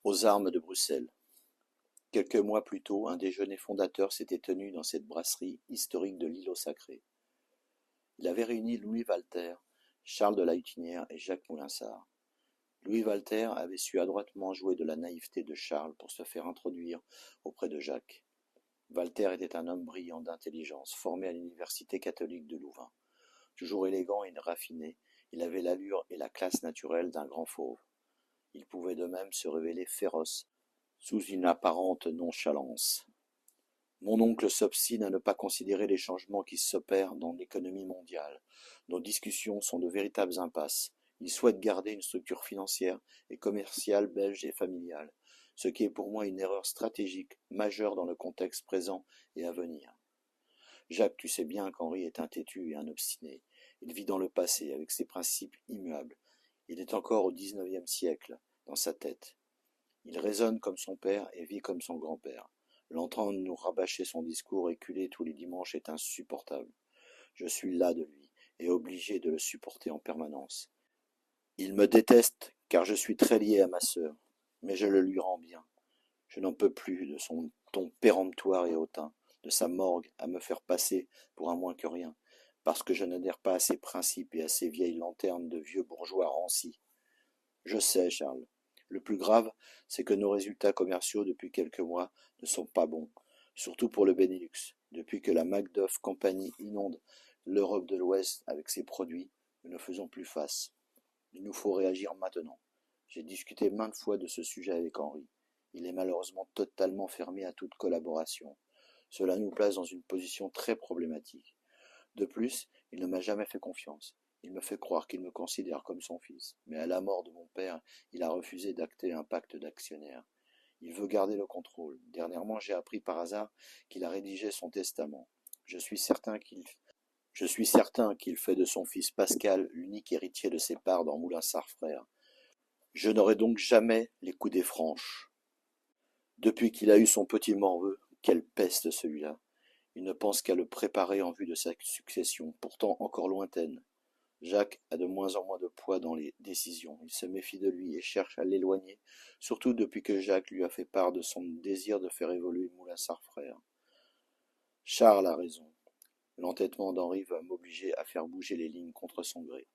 Aux armes de Bruxelles. Quelques mois plus tôt, un déjeuner fondateur s'était tenu dans cette brasserie historique de l'Îlot Sacré. Il avait réuni Louis Walter, Charles de la Hutinière et Jacques Moulinsart. Louis Walter avait su adroitement jouer de la naïveté de Charles pour se faire introduire auprès de Jacques. Walter était un homme brillant d'intelligence, formé à l'université catholique de Louvain. Toujours élégant et raffiné, il avait l'allure et la classe naturelle d'un grand fauve. Il pouvait de même se révéler féroce, sous une apparente nonchalance. Mon oncle s'obstine à ne pas considérer les changements qui s'opèrent dans l'économie mondiale. Nos discussions sont de véritables impasses. Il souhaite garder une structure financière et commerciale belge et familiale, ce qui est pour moi une erreur stratégique majeure dans le contexte présent et à venir. Jacques, tu sais bien qu'Henri est un têtu et un obstiné. Il vit dans le passé avec ses principes immuables. Il est encore au XIXe siècle, dans sa tête. Il raisonne comme son père et vit comme son grand-père. L'entendre nous rabâcher son discours éculé tous les dimanches est insupportable. Je suis las de lui et obligé de le supporter en permanence. Il me déteste car je suis très lié à ma sœur, mais je le lui rends bien. Je n'en peux plus de son ton péremptoire et hautain, de sa morgue à me faire passer pour un moins que rien, parce que je n'adhère pas à ses principes et à ses vieilles lanternes de vieux bourgeois rancis. Je sais, Charles. Le plus grave, c'est que nos résultats commerciaux depuis quelques mois ne sont pas bons, surtout pour le Benelux. Depuis que la Macduff Company inonde l'Europe de l'Ouest avec ses produits, nous ne faisons plus face. Il nous faut réagir maintenant. J'ai discuté maintes fois de ce sujet avec Henri. Il est malheureusement totalement fermé à toute collaboration. Cela nous place dans une position très problématique. De plus, il ne m'a jamais fait confiance. Il me fait croire qu'il me considère comme son fils. Mais à la mort de mon père, il a refusé d'acter un pacte d'actionnaires. Il veut garder le contrôle. Dernièrement, j'ai appris par hasard qu'il a rédigé son testament. Je suis certain qu'il fait de son fils Pascal l'unique héritier de ses parts dans Moulinsart Frères. Je n'aurai donc jamais les coudées franches. Depuis qu'il a eu son petit morveux, quelle peste celui-là! Il ne pense qu'à le préparer en vue de sa succession, pourtant encore lointaine. Jacques a de moins en moins de poids dans les décisions. Il se méfie de lui et cherche à l'éloigner, surtout depuis que Jacques lui a fait part de son désir de faire évoluer Moulinsart Frères. Charles a raison. L'entêtement d'Henri va m'obliger à faire bouger les lignes contre son gré.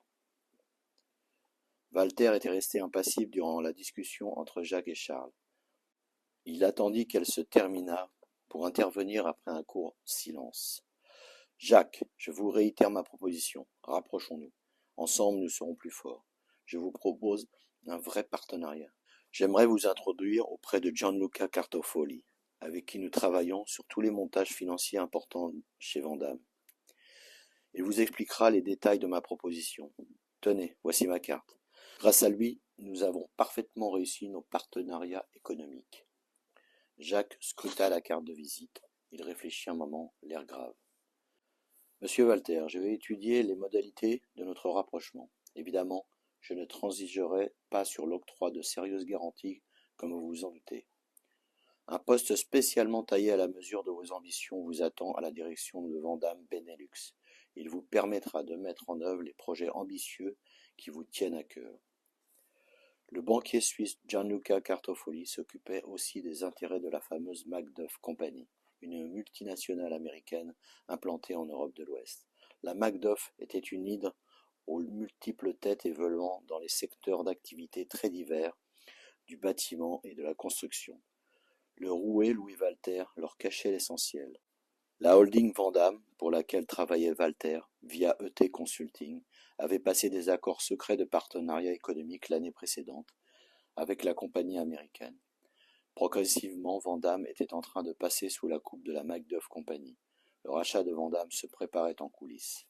Walter était resté impassible durant la discussion entre Jacques et Charles. Il attendit qu'elle se terminât pour intervenir après un court silence. Jacques, je vous réitère ma proposition. Rapprochons-nous. Ensemble, nous serons plus forts. Je vous propose un vrai partenariat. J'aimerais vous introduire auprès de Gianluca Cartofoli, avec qui nous travaillons sur tous les montages financiers importants chez Vandame. Il vous expliquera les détails de ma proposition. Tenez, voici ma carte. Grâce à lui, nous avons parfaitement réussi nos partenariats économiques. Jacques scruta la carte de visite. Il réfléchit un moment, l'air grave. Monsieur Walter, je vais étudier les modalités de notre rapprochement. Évidemment, je ne transigerai pas sur l'octroi de sérieuses garanties, comme vous vous en doutez. Un poste spécialement taillé à la mesure de vos ambitions vous attend à la direction de Vandame Benelux. Il vous permettra de mettre en œuvre les projets ambitieux qui vous tiennent à cœur. Le banquier suisse Gianluca Cartofoli s'occupait aussi des intérêts de la fameuse Macduff Company, une multinationale américaine implantée en Europe de l'Ouest. La Macduff était une hydre aux multiples têtes évoluant dans les secteurs d'activité très divers du bâtiment et de la construction. Le roué Louis Walter leur cachait l'essentiel. La holding Vandame, pour laquelle travaillait Walter via ET Consulting, avait passé des accords secrets de partenariat économique l'année précédente avec la compagnie américaine. Progressivement, Vandame était en train de passer sous la coupe de la Macduff Company. Le rachat de Vandame se préparait en coulisses.